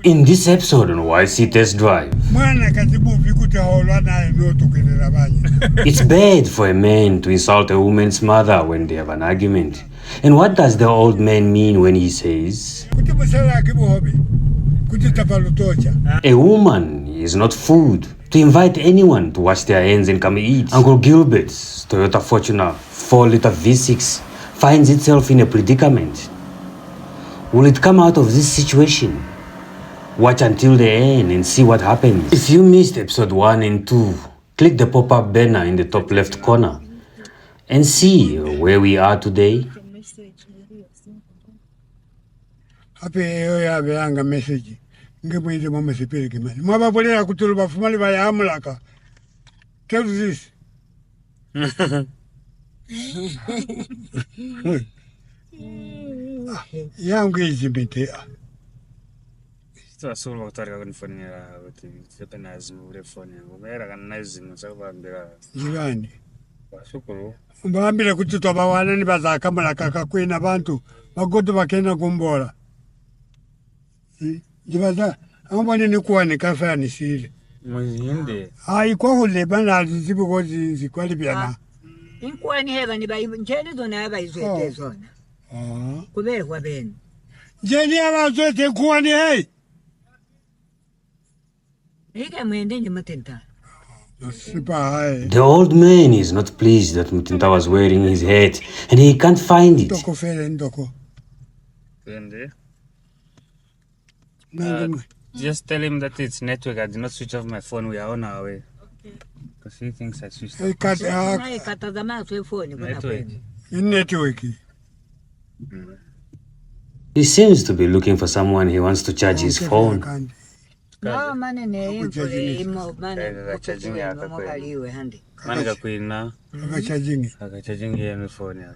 In this episode on YC Test Drive, it's bad for a man to insult a woman's mother when they have an argument. And what does the old man mean when he says, a woman is not food to invite anyone to wash their hands and come eat? Uncle Gilbert's Toyota Fortuner 4-liter V6 finds itself in a predicament. Will it come out of this situation? Watch until the end and see what happens. If you missed episode 1 and 2, click the pop-up banner in the top left corner and see where we are today. Message. Tell this. Yeah, engagement here. So wakutari kunifonera kuti sepenazi urefoni ngomera kanaizi musavambira zivani wasukuru mbambira kuti tobawana ni bazakamala kakakwena abantu bagodo bakena kumbola jibaza ambone ni kuwane kafani sile muzinde kwa hule bana zibuko zikwali byana inkwani heba ni bayi njeni zona abayizwete zona kubere kwa bene njeni abazwete kuwane hey The old man is not pleased that Mutinta was wearing his hat and he can't find it. Just tell him that it's network. I did not switch off my phone. We are on our way. Because he thinks I switched off. Network. He seems to be looking for someone he wants to charge his phone. No, mane ne charging ya phone ya.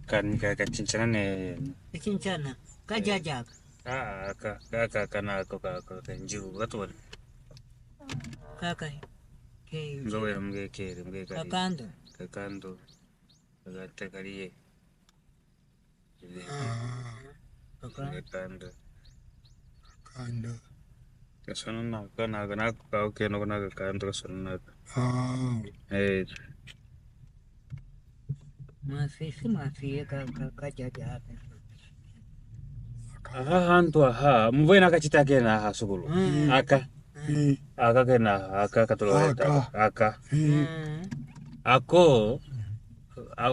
Kachinchana ne. Kachinchana. Kajaja. Kana kanju gatwa. Kaka. Ngowe mgekere. Kakando. Agatekariye. Kakando. Kasana kana okay no kana kanto kasana. Eh. Mafi kajaja. Hantu mvena kachita kena sukulu. Aka kena katolo aka. Ako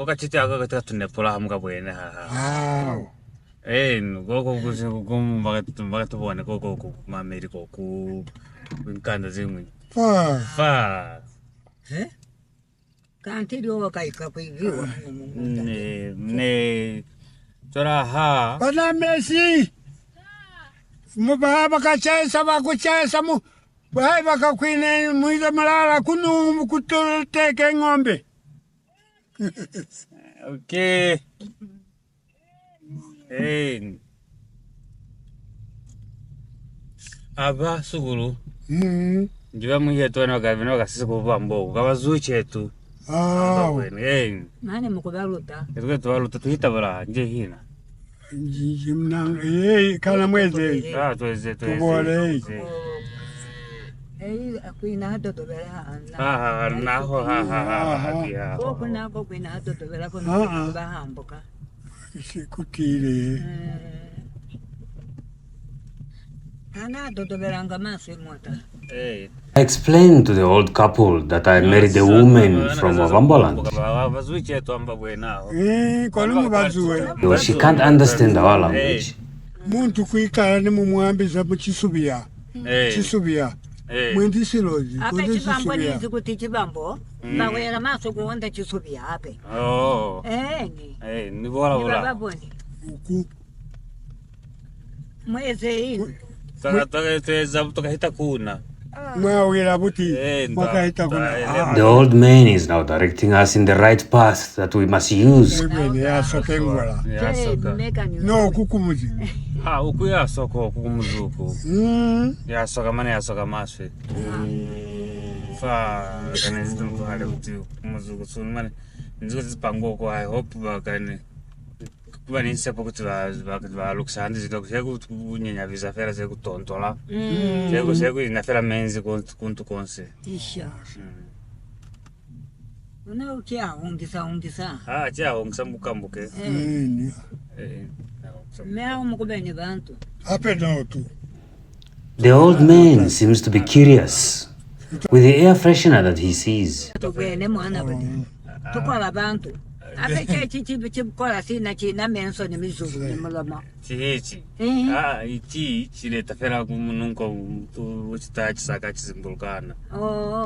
kachita katika tunepola mukabwena gogo bagatu bone gogo mameri ku inkanda zimwe fa Kanti dio kaika pigiwa ne tora bana Messi mubaba kachesa bakuchesa mu bai bakakwine muiza malala kunu kutoteke ng'ombe. Okay. Hey. Aba suguru. Njiba muhiye tuwana gavino kasisi kuwa mbogu. Kawa zui chetu. Nane mukubaluta. Etuke tuwaluta tuhita bara. Nje hina. Jimnang. Kana mweze. Tuweze. Tubole. Akuina hado tobera. Naho. Kokuna kokuina hado tobera kono bahamboka. Kutire. I explained to the old couple that I married a woman from Wamboland. Because she can't understand our language. Muntu kuikara ni mumuambiza muchisubia. Chisubia. Mwendi silozi. Akachibambo nizi kuti chibambo. Bawera maso kuonda chisubia ape. Ni bora bora. Baboni. Mweze hii. Tukahita kuna. The old man is now directing us in the right path that we must use. No, kukumuzi. Ukuya soko kukumuzuku. Yasoka mane yasoka maswe. Fa kanezi tumkuhale kuti kumuzuku sunmane. Nzuko zipango ko I hope bakane kuba ninsepo kuti valukisandi zito kunyenya vizafera zekutontola inafera menzi kuntu konse isha una chiahongisa chiahongisa mukambuke mea mukubeni bantu apenotu. The old man seems to be curious with the air freshener that he sees. tugene mwana bati tukola bantu ape chibikola sina china menso ni mizuru ni muloma chihechi ichi chiletafera kumununko uchita chisaka chizimbulukana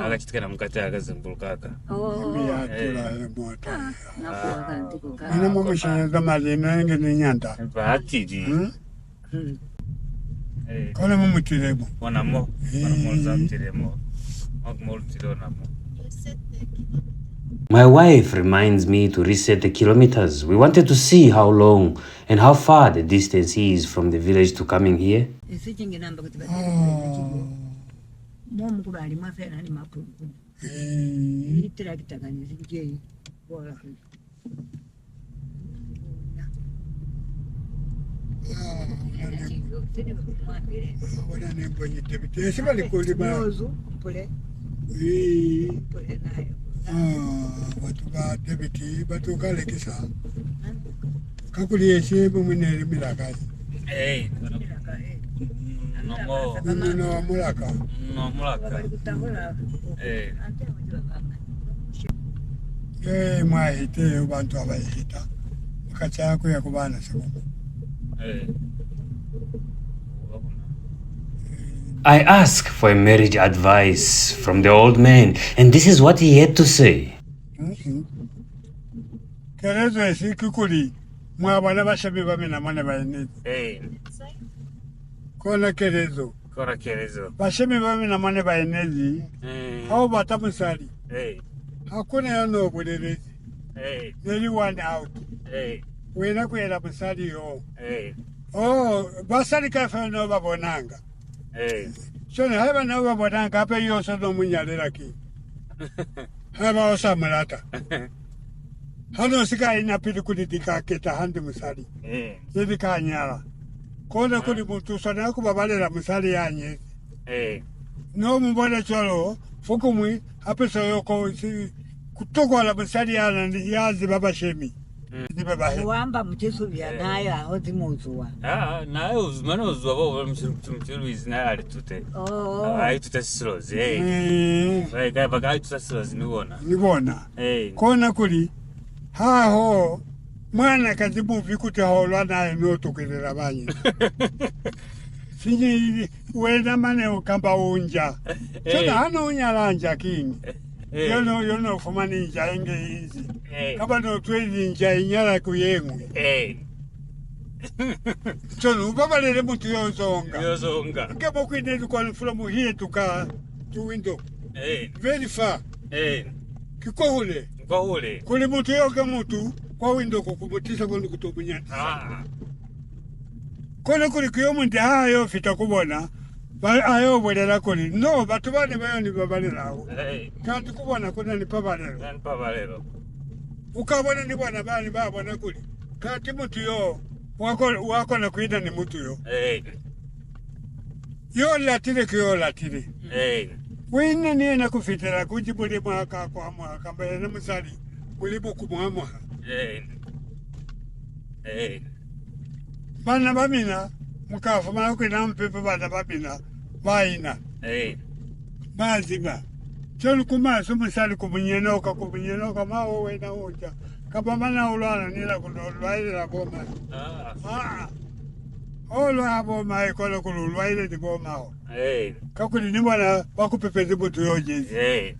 akachitikana mukati akazimbulukaka Miyatula emota. Ina mumushenga malina ngene nyanda. batiri Kona mumutiremo. wanamo zamtiremo akumolutilonamo. My wife reminds me to reset the kilometers. We wanted to see how long and how far the distance is from the village to coming here. isichingi namba kuti bati momu kubali mafena ni mapulu itira kitangani zikije bora Wana nembo nyitebite. Esibali kulima. yozu pule nayo Watu ba debiti batu kalekisa. Kakuli ese bumine milaka. Mumino mulaka. Nomulaka. kutangula Mwahite abantu abayita. Makacha yako ya kubana sebo. I ask for a marriage advice from the old man, and this is what he had to say. Kerezo esi kukuli. Mwabana bashabi bamina mwane bayiniti. Kona kerezo. Kora kerezo. Bashemi bamina mwane bayineti. Hao batamusali. Hakuna yono obulelezi. Neri one out. Wena kwera musali yo. Basali kafe no babonanga. Shone haba na babonanga ape yoso no munyalera ki. Haba osamulata. Hano sika ina pili kulidika keta handi musali. Yedi kanyala. Kona kuli mutu sana kubabalera musali yanye. No mbona cholo fukumwi apesa yoko kutoko la musali yana yazi baba shemi. wamba mchezo vya nayo aho zimuzuwa naye uzimana uzwa bo mchiru izina ali tute ayi tute silozi kaya baka ayi tute silozi nibona kona kuli haho mwana kazibu vikute holwa naye notokelera banyi sinye wena mane ukamba unja chona hano unyalanja kingi yono fumani nja inge hizi kaba no twezi nja inyala kuyengu chona ubabalele mutu yozonga kaba kwinezi kwa from here to window very far kikohule kuli mutu yoga mutu kwa window kukubutisa kwa kutobunyana kone kuli kuyomu ndi hayo fita kubona ayo bwelela kuli no batu bane bayo ni babalelawo kanti kubona kuna ni pabalelo ukabona ni bwana bani babona kuli kanti mutu yo wako na kuida ni mutu yo yo latile kiyo latile wina niye na kufitela kujibuli mwaka kwa mwaka mbele na musali ulibu kumwamwa bana bamina mukafu makwina mpepe bana bamina baina bazima cholu kumaso musali kumunyenoka mawo wena uja kabamana ulwana nila kulwaile la boma olwa boma ikola kulwaile di boma ho kakuli ni bwana bakupepeze butu yoje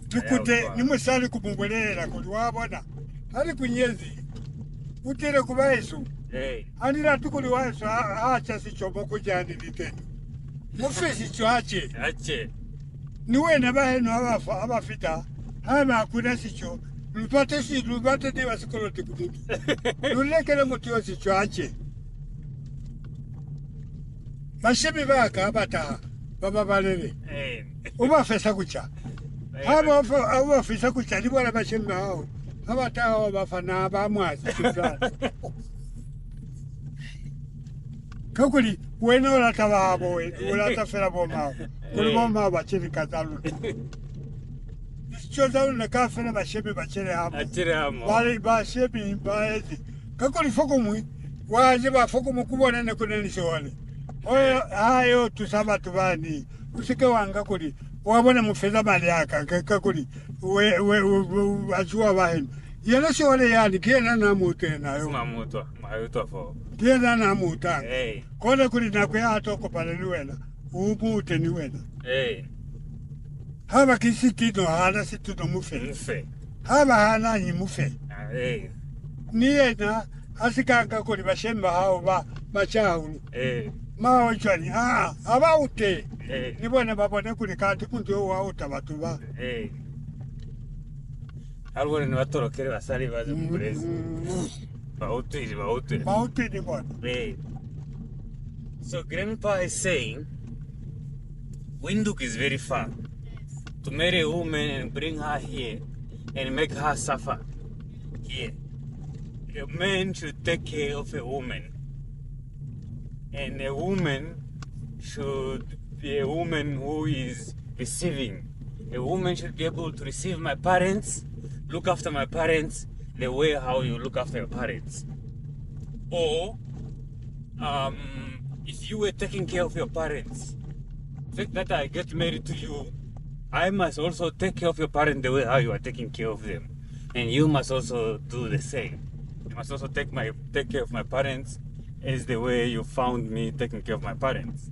tukute ni musali kumungwelela kulwabona ali kunyezi utire kubaisu anira tukuli waisu acha sichomo kujani liteni mufisi choache niwe na baheno abafita hama hakuna sicho lupate diwa sikoloti kududu lulekele mutio sichoache bashemi baka abataha baba balele ubafesa kucha hama ubafesa kucha nibwana bashemi hao abatawo bafana bamwazi kipla kakuli wena wala tababo wala tafera boma kuli boma bachiri katalu choza na kafena bashebe bachire hamo bali bashebi baezi kakuli foko mwi waje ba foko mukubona ne kuneni shole oyo hayo tusaba tubani usike wanga kuli wabona mufeza mali yaka kakuli we ajua bahini yena shole yani kiena na mutena yo mamuto mayuto fo kiena na mutanga kole kuli na kwa atoko pale niwena ubute niwena haba kisitito hana situto mufe haba hana ni mufe niena asikanga kuli bashemba hao bachahu mawe chani aba ute nibone babone kuli kati kunjo wa utabatu ba algo ni batorokere basali baze mukurezi baute ni bone. So grandpa is saying Windhoek is very far. To marry a woman and bring her here and make her suffer here. A man should take care of a woman. And a woman should be a woman who is receiving. A woman should be able to receive my parents, look after my parents the way how you look after your parents. Or if you were taking care of your parents, the fact that I get married to you, I must also take care of your parents the way how you are taking care of them. And you must also do the same. You must also take care of my parents as the way you found me taking care of my parents.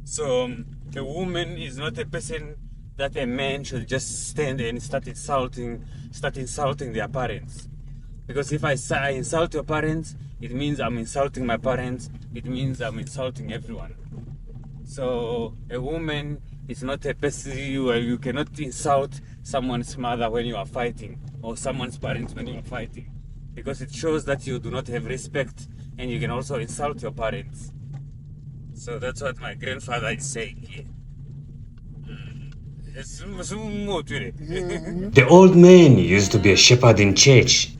So a woman is not a person that a man should just stand and start insulting their parents. Because if I insult your parents, it means I'm insulting my parents. It means I'm insulting everyone. So a woman is not a person you cannot insult someone's mother when you are fighting, or someone's parents when you are fighting, because it shows that you do not have respect, and you can also insult your parents. So that's what my grandfather is saying here. The old man used to be a shepherd in church.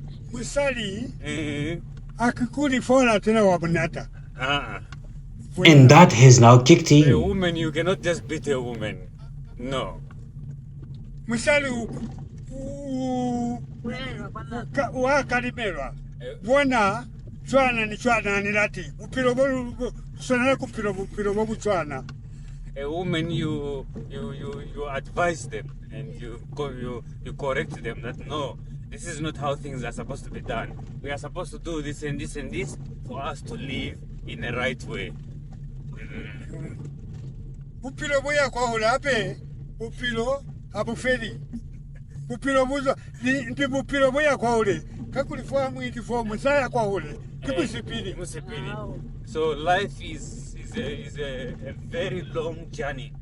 And that has now kicked in. A woman, you cannot just beat a woman. No. A woman, you advise them and you correct them that no, this is not how things are supposed to be done. We are supposed to do this and this and this for us to live in the right way. Upilo boya kwa hulape, upilo abuferi. Upilo buzo, ndi upilo boya kwa hule. Kakulifua mwiti fua musaya kwa hule. Musipili. So life is a very long journey.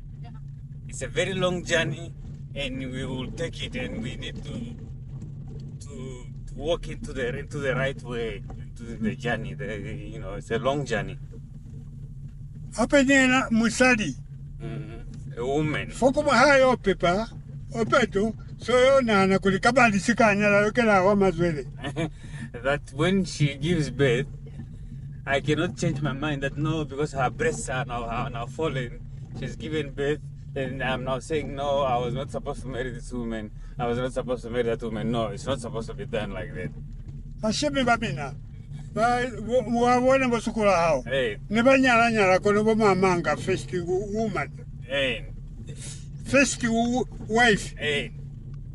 It's a very long journey, and we will take it, and we need to walk into the right way, into the journey. It's a long journey. Apenyena musadi. A woman. Fokuma hayo pepa, opeto, so yo nana kulikabali sikanya la yokela wa mazwele. That when she gives birth, I cannot change my mind that no, because her breasts are now fallen. She's given birth, and I'm now saying no, I was not supposed to marry this woman. I was not supposed to marry that woman. No, it's not supposed to be done like that. Ashebe babina. Wawone basukula hao. Neba nyara kono bo mamanga first woman. First wife.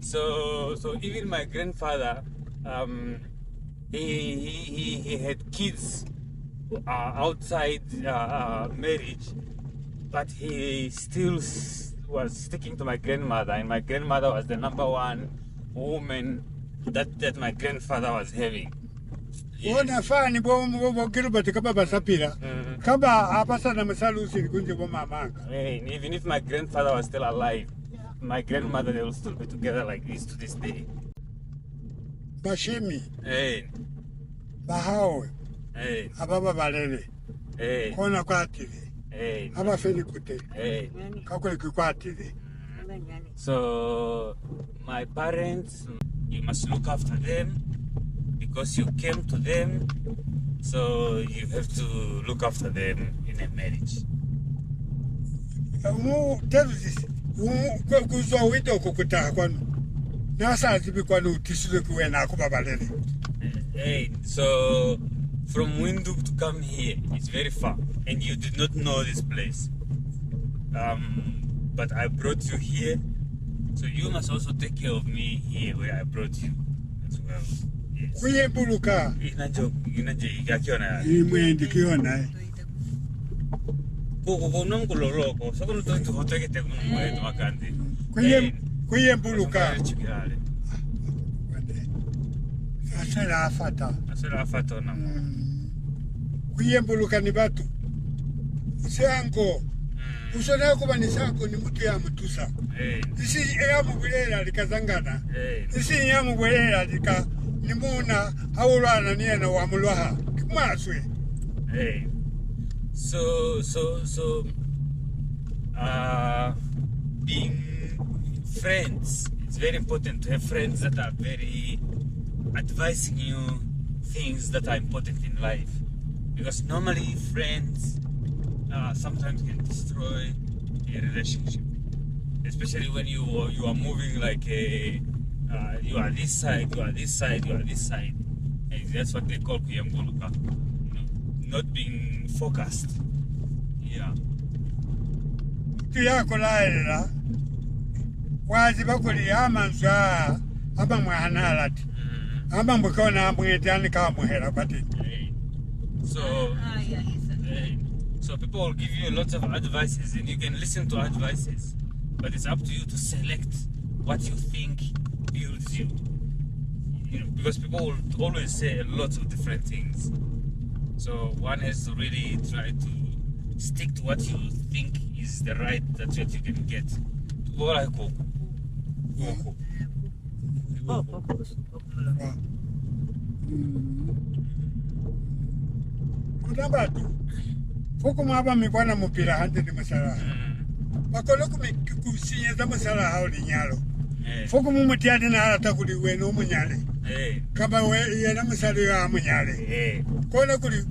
So even my grandfather, he had kids outside marriage, but he still was sticking to my grandmother, and my grandmother was the number one woman that my grandfather was having. Wona fani bo Gilbert kaba basapira. Kaba apasa na masalusi kunje bo mamanga. Even if my grandfather was still alive, my grandmother, they will still be together like this to this day. Bashemi. Bahao. Ababa balele. Kona kwatile. Aba feli kute. Kakule kwatile. So my parents You must look after them because you came to them, so you have to look after them in a marriage. Tell this. Kuzwa wito kukutaka kwanu. Nasa zibi kwanu tisule kuwena kubabalele. So from Windhoek to come here, it's very far, and you did not know this place. But I brought you here, so you must also take care of me here where I brought you as well. Yes. Kuye buluka. Inaje ikakiona. Imwendi kiona. Kunomkuloloko, so kuno to hotekete kuno mwetu makandi. Kuye buluka. Asela afata na. Kuye buluka ni batu. Sango. Usona kuba ni sango ni mutu ya mutusa. Isi ya mubulela likazangana. Isi ya mubulela lika nimuna haulana niena wa mulwaha. Kimaswe. So being friends, it's very important to have friends that are very advising you things that are important in life, because normally friends sometimes can destroy a relationship, especially when you are moving like you are this side, you are this side, you are this side, and that's what they call kuyambuluka, not being focused. Yeah. Tuya kulaela wazi bakuli amanza aba mwahanalati aba mbukona ambuyetani ka muhera bati. So people will give you lots of advices and you can listen to advices, but it's up to you to select what you think builds you. Because people will always say a lot of different things. So one has to really try to stick to what you think is the right that you can get. Kudabatu fuku mwaba mibwana mupira hante ni masala bakolo kumikusinya za masala hauli nyalo fuku mumutiade na hata kuli wenu umunyale kaba yena masala ya umunyale kona kuli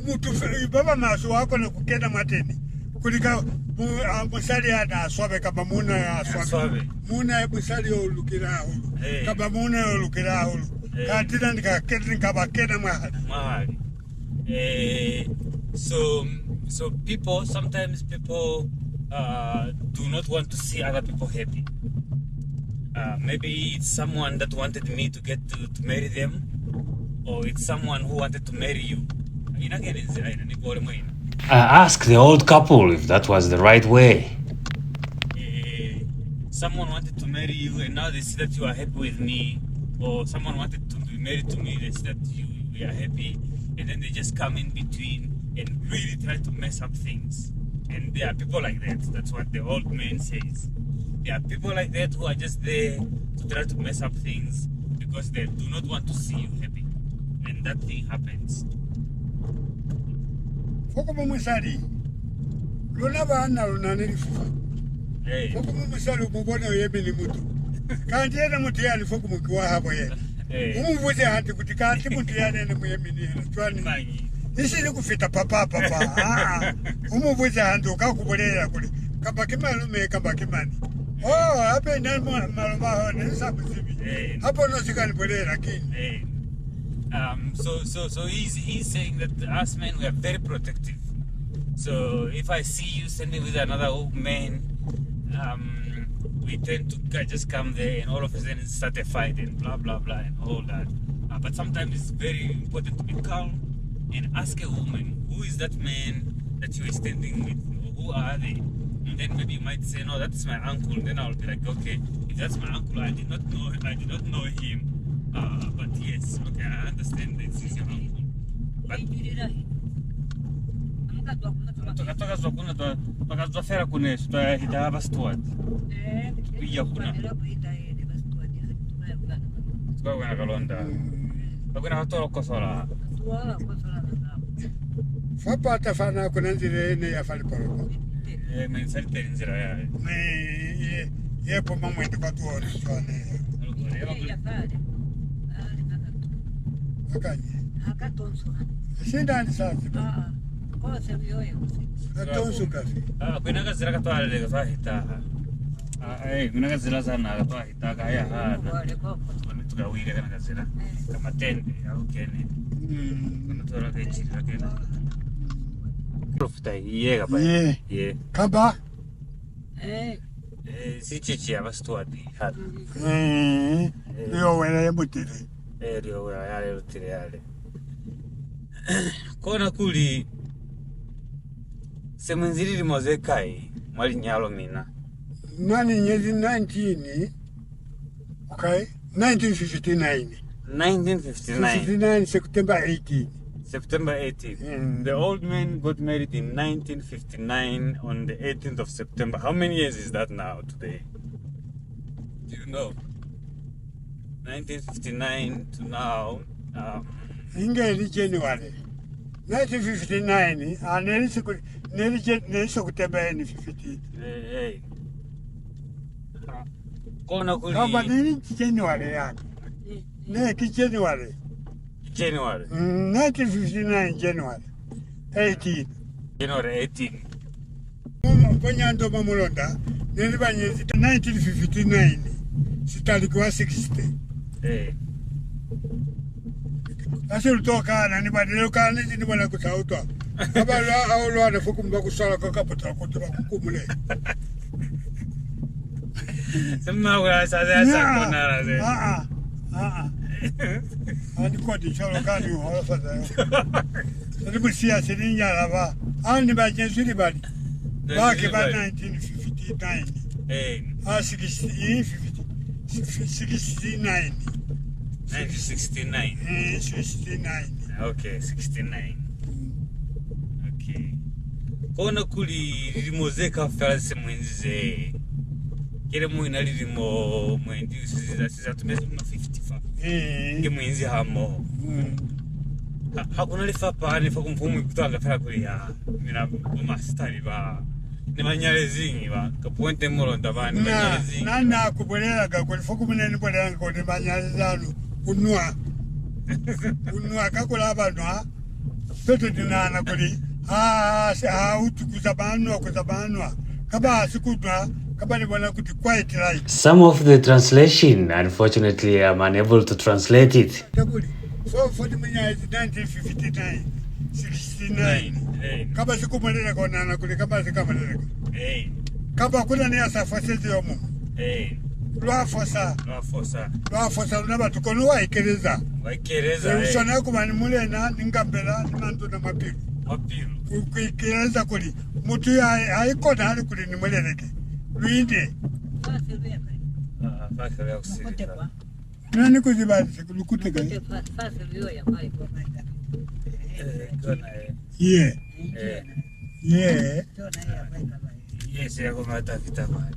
mutu baba maso wako na kukenda mateni kulika musali ya na swabe kaba muna ya swabe muna ya musali ya ulukira hulu kaba muna ya ulukira hulu katida nika ketri kaba kena mahali. So sometimes people do not want to see other people happy. Maybe it's someone that wanted me to get to marry them, or it's someone who wanted to marry you. Ask the old couple if that was the right way. Someone wanted to marry you and now they see that you are happy with me, or someone wanted to be married to me, they see that we are happy, and then they just come in between and really try to mess up things. And there are people like that. That's what the old man says. There are people like that who are just there to try to mess up things because they do not want to see you happy. And that thing happens. Fokumu musali. Luna bana luna nilifufa. Fokumu musali umubona yebe ni mutu. Kanjena mutu yani fokumu kiwa hapo ye. Umuvuze hati kutika hati mutu yani ni muyemi ni twani. Isi ni kufita papa. Umuvuze hati ukakubolera kuli. Kabaki malume kabaki mani. Oh, hape nani maluma hone sabu zibi. Hapo no sikani bolera kini. So he's saying that us men, we are very protective. So if I see you standing with another old man, we tend to just come there and all of a sudden start a fight and blah blah blah and all that. But sometimes it's very important to be calm and ask a woman, who is that man that you are standing with? Or who are they? And then maybe you might say, no, that's my uncle. And then I'll be like, okay, if that's my uncle, I did not know him. But yes, okay, I understand this is your uncle. But Fapata fana kunanzire ne ya faliporo. Men salite nzira ya. Ye po mamwe ndikatuone twane. Akanye. Akatonso. Sindani sasa. Kose vyoyo. Atonso kafi. Kuna kazira katwala le katwahita. Kuna kazira sana katwahita kaya hana. Tukawile kana kazira. Kama tende au kene. Kuna tola kechira kene. Profita yega pa. Ye. Kaba. Si chichi abastwadi hana. Yo wena yamutire. Rio wena yale rutire yale. Kona kuli semunziriri mozekai mwali nyalo mina. Nani nyezi 19, okay, 1959. 1959. September 18. September 18th. The old man got married in 1959 on the 18th of September. How many years is that now today? Do you know? 1959 to now. Ingeli January 1959 neli September 50. Kona kuli. Kaba neli January yake. Ne ki January. January. 1959 January 18. January 18. Ponyando mamulonda neli banyezi 1959 sitalikuwa 60. Asul toka na ni badelo kana ni bana kutauta. Aba la awlo ana fukumba kusala kakapata kutoka kukumule. Sema kwa sasa kona ze. Ani kwa di chalo kani hola fata. Ni busia sininja lava. Ani ba jensu ni badi. Ba ke ba 1959. 69. 1969. 69. Okay, 69. Okay. Kona kuli limozeka false mwenzize. Kile mwina lilimo mwendi sisa tumezi ma 55. Ke mwenzi hamo. Hakuna lifa pani fa kumpumu kutanga fala kuli ya. Mina mastari ba. Ni manyalezingi ba. Kapuente molonda ba ni manyalezingi. Nana kubolela ga kwa fukumune ni bolela ko ni manyalezalo. Unua kakula abanwa peto dinana kuli utukuzabanwa kaba sikutwa kaba ni bona kuti quiet right. Some of the translation, unfortunately, I'm unable to translate it. So for the year 1959 69 kaba sikumaleka kona kuli kaba sikamaleka kaba kuna ni asafasezi yomo Lwafosa lunaba tukono waikereza usona kumani mulena ningambela nimantu na mapiru kuikereza kuli mutu haikona hali kuli ni muleleke luinde nani kuzibadisi kulukuteka yeah Yes, ya kama tafita mali.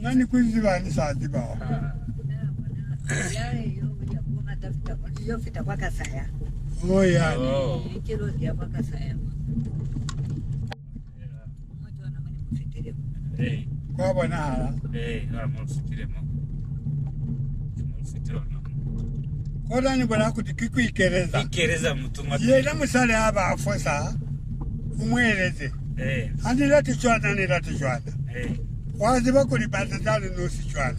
Nani kuzibani saati ba? Yo fita kwa kasaya. Ya. Kilo ya kwa kasaya. Mmoja na mwenye mfitire. Kwa bwana hala. Na mfitire mo. Mfitire no. Kwa nani bwana kutikiku ikereza? Ikereza mtu mati. Ye na musale aba afosa. Umweleze. Andi lati chwana. Wazi bakuli batazali no si chwana.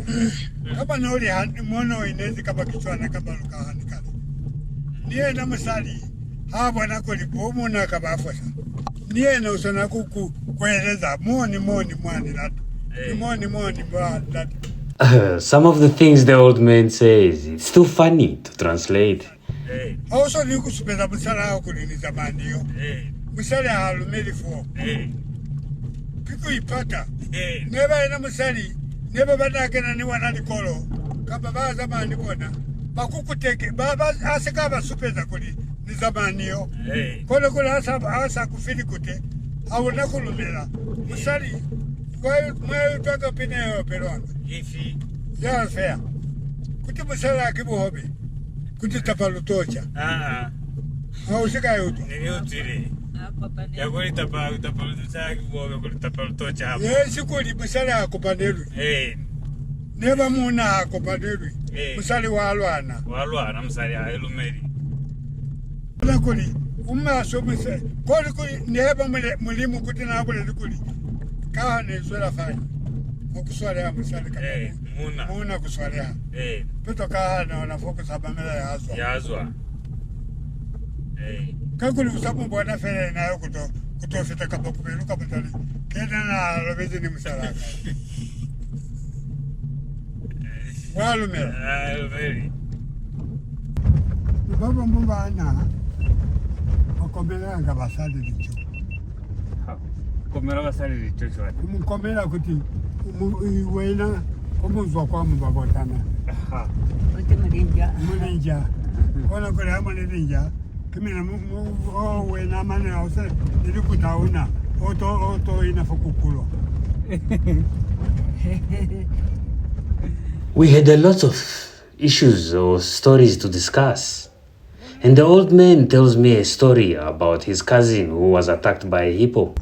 Kama noli mono inezi kama kichwana kama luka hanikala. Niye na musali bwana kuli bomu na kaba afosa. Niye na usana kueleza moni mwani latu. Moni ba latu. Some of the things the old man says, it's too funny to translate. Also ni kusupeza musala kuli ni zamani yo. Musali halumeli fo. Kiku ipata. Neba ina musali. Neba badakena ni wanalikolo. Kaba ba zamani bona. Bakukuteke. Baba asekaba supeza kuli ni zamani yo. Kole kule asa kufili kute. Awuna kulumela. Musali. Mwe utaka pine yo pelwanga. Ifi. Ya fair. Kuti musali akibu hobi. Kuti tapalutocha. Hausika yutu. Ni utiri. Ya kuli tapalutocha hapo. Yes, kuli musali akupanelu. Neba muna ako padiri. Musali walwana. Walwana musali elumeri. Kuli umma so muse. Kuli neba mulimu kuti na abule kuli. Ka ne swala fa. Okuswala ya musali ka. Muna kuswala. Peto ka na focus abamela yazwa. Yazwa. Kakuli usapu bwana fere na yokuto kutofita kapoku pelu kapitali. Kenda na lobezi ni musala. Walume. Very. Baba mbana. Okomela nga basali licho. Komela basali licho chwa. Mukomela kuti wena omuzwa kwa mbabotana. Ote mulinja. Mulinja. Ona kole amulinja. Kimina wena mane ose nilikutauna. Oto inafokukulwa. We had a lot of issues or stories to discuss. And the old man tells me a story about his cousin who was attacked by a hippo.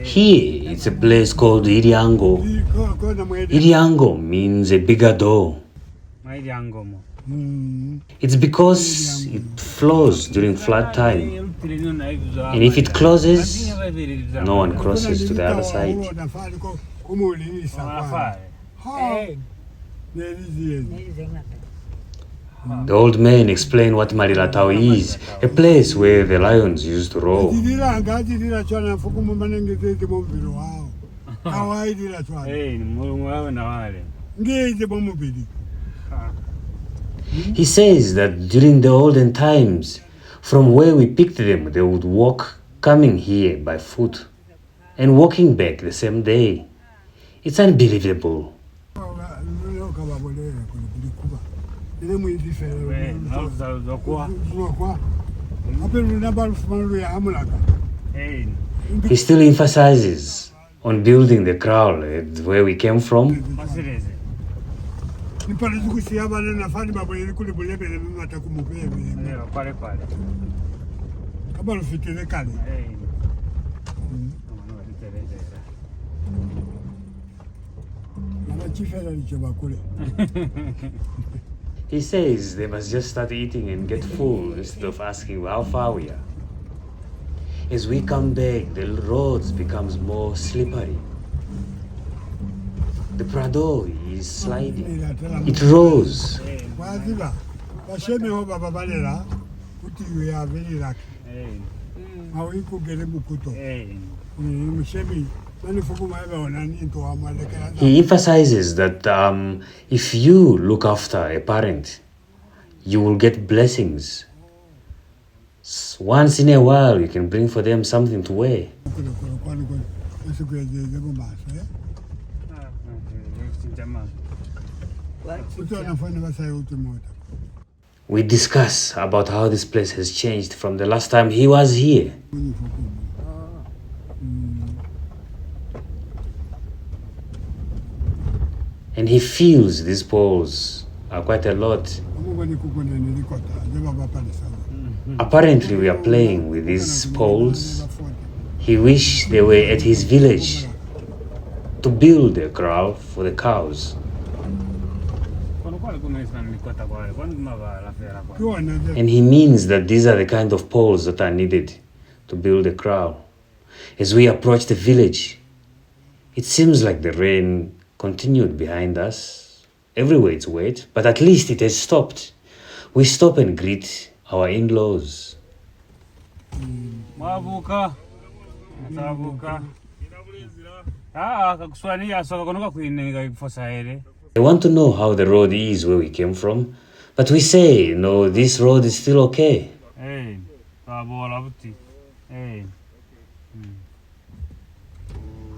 Here, it's a place called Iriango. Iriango means a bigger door. It's because it flows during flood time. And if it closes, no one crosses to the other side. The old man explained what Marilatao is, a place where the lions used to roam. He says that during the olden times, from where we picked them, they would walk coming here by foot and walking back the same day. It's unbelievable. He still emphasizes on building the kraal at where we came from. He says they must just start eating and get full instead of asking how far we are. As we come back, the roads becomes more slippery. The Prado is sliding. It rose. He emphasizes that if you look after a parent, you will get blessings. Once in a while, you can bring for them something to wear. We discuss about how this place has changed from the last time he was here. And he feels these poles are quite a lot. Apparently we are playing with these poles. He wished they were at his village to build a kraal for the cows. And he means that these are the kind of poles that are needed to build a kraal. As we approach the village, it seems like the rain continued behind us. Everywhere it's wet, but at least it has stopped. We stop and greet our in-laws. They want to know how the road is where we came from, but we say, no, this road is still okay.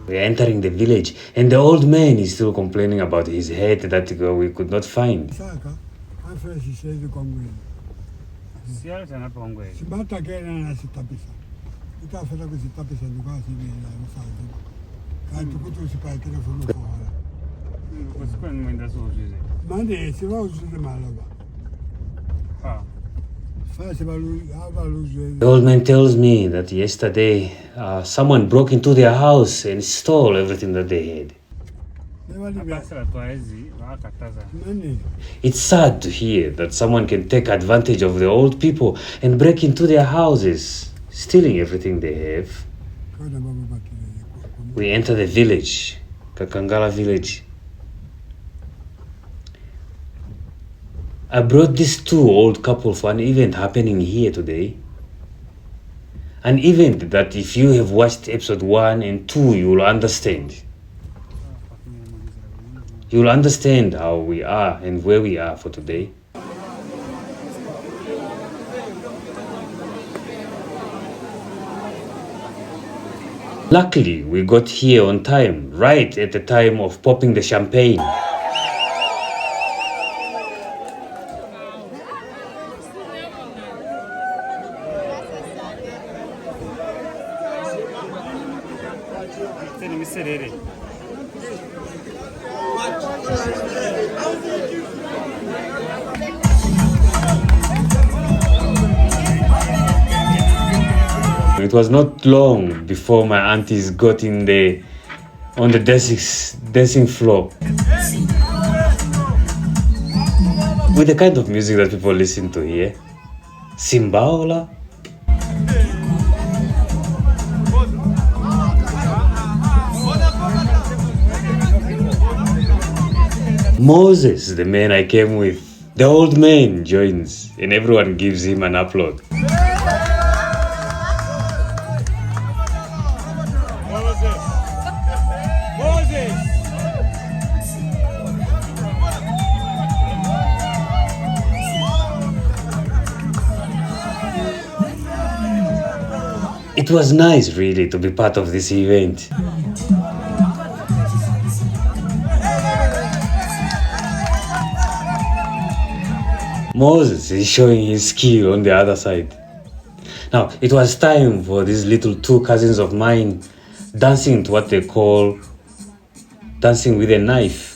We are entering the village, and the old man is still complaining about his head that we could not find. Siya sana pongwe. Sibata kena na sitapisa. Itafata kuzitapisa ndikwazilela msazi. Kanti ukuthi usipakele funa ukhola. Kusikweni mwenda sozwize. Manje sibawuzile malaba. Ha. The old man tells me that yesterday someone broke into their house and stole everything that they had. It's sad to hear that someone can take advantage of the old people and break into their houses, stealing everything they have. We enter the village, Kakangala village. I brought these two old couple for an event happening here today. An event that if you have watched episode 1 and 2, you will understand. You will understand how we are and where we are for today. Luckily, we got here on time, right at the time of popping the champagne. It was not long before my aunties got on the dancing floor. With the kind of music that people listen to here. Simbaola. Moses, the man I came with, the old man joins and everyone gives him an upload. It was nice really to be part of this event. Moses is showing his skill on the other side. Now, it was time for these little two cousins of mine dancing to what they call dancing with a knife.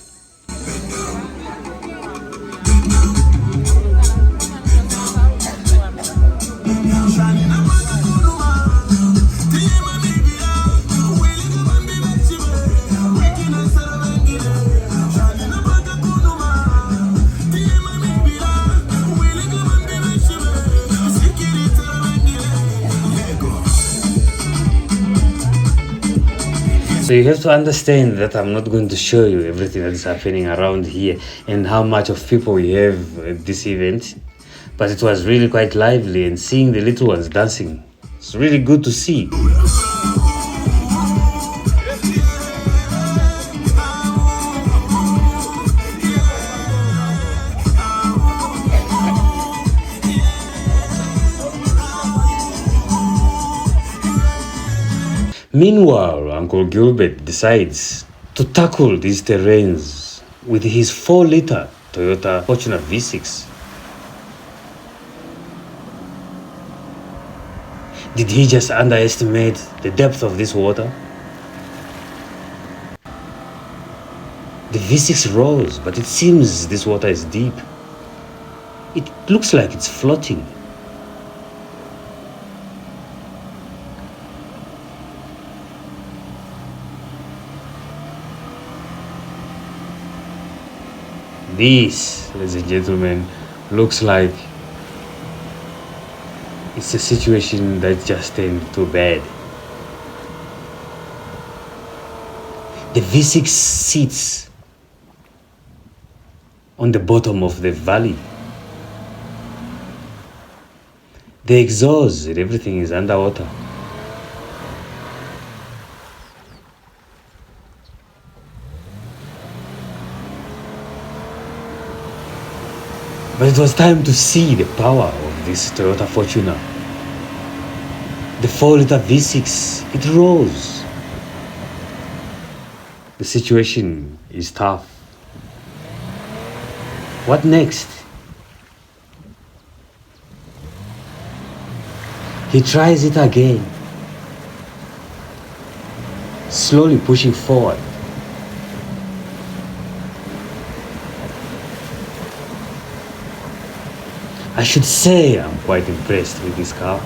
So you have to understand that I'm not going to show you everything that is happening around here and how much of people we have at this event. But it was really quite lively, and seeing the little ones dancing, it's really good to see. Meanwhile, Uncle Gilbert decides to tackle these terrains with his 4-liter Toyota Fortuner V6. Did he just underestimate the depth of this water? The V6 rose, but it seems this water is deep. It looks like it's floating. This, ladies and gentlemen, looks like it's a situation that just turned too bad. The V6 sits on the bottom of the valley. The exhaust and everything is underwater. But it was time to see the power of this Toyota Fortuner. The 4-liter V6, it rose. The situation is tough. What next? He tries it again, slowly pushing forward. I should say I'm quite impressed with this car.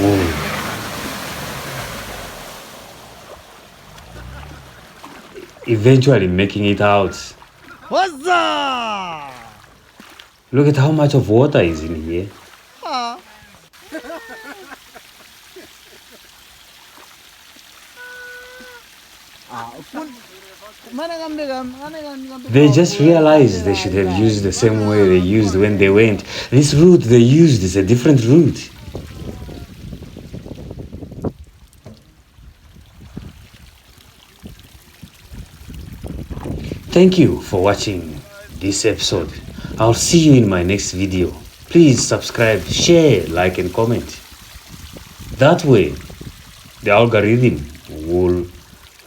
Whoa. Eventually making it out. What's up? Look at how much of water is in here. They just realized they should have used the same way they used when they went. This route they used is a different route. Thank you for watching this episode. I'll see you in my next video. Please subscribe, share, like and comment. That way, the algorithm will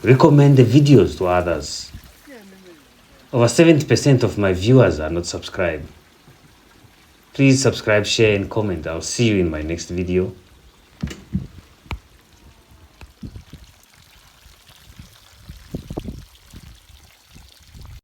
recommend the videos to others. Over 70% of my viewers are not subscribed. Please subscribe, share and comment. I'll see you in my next video.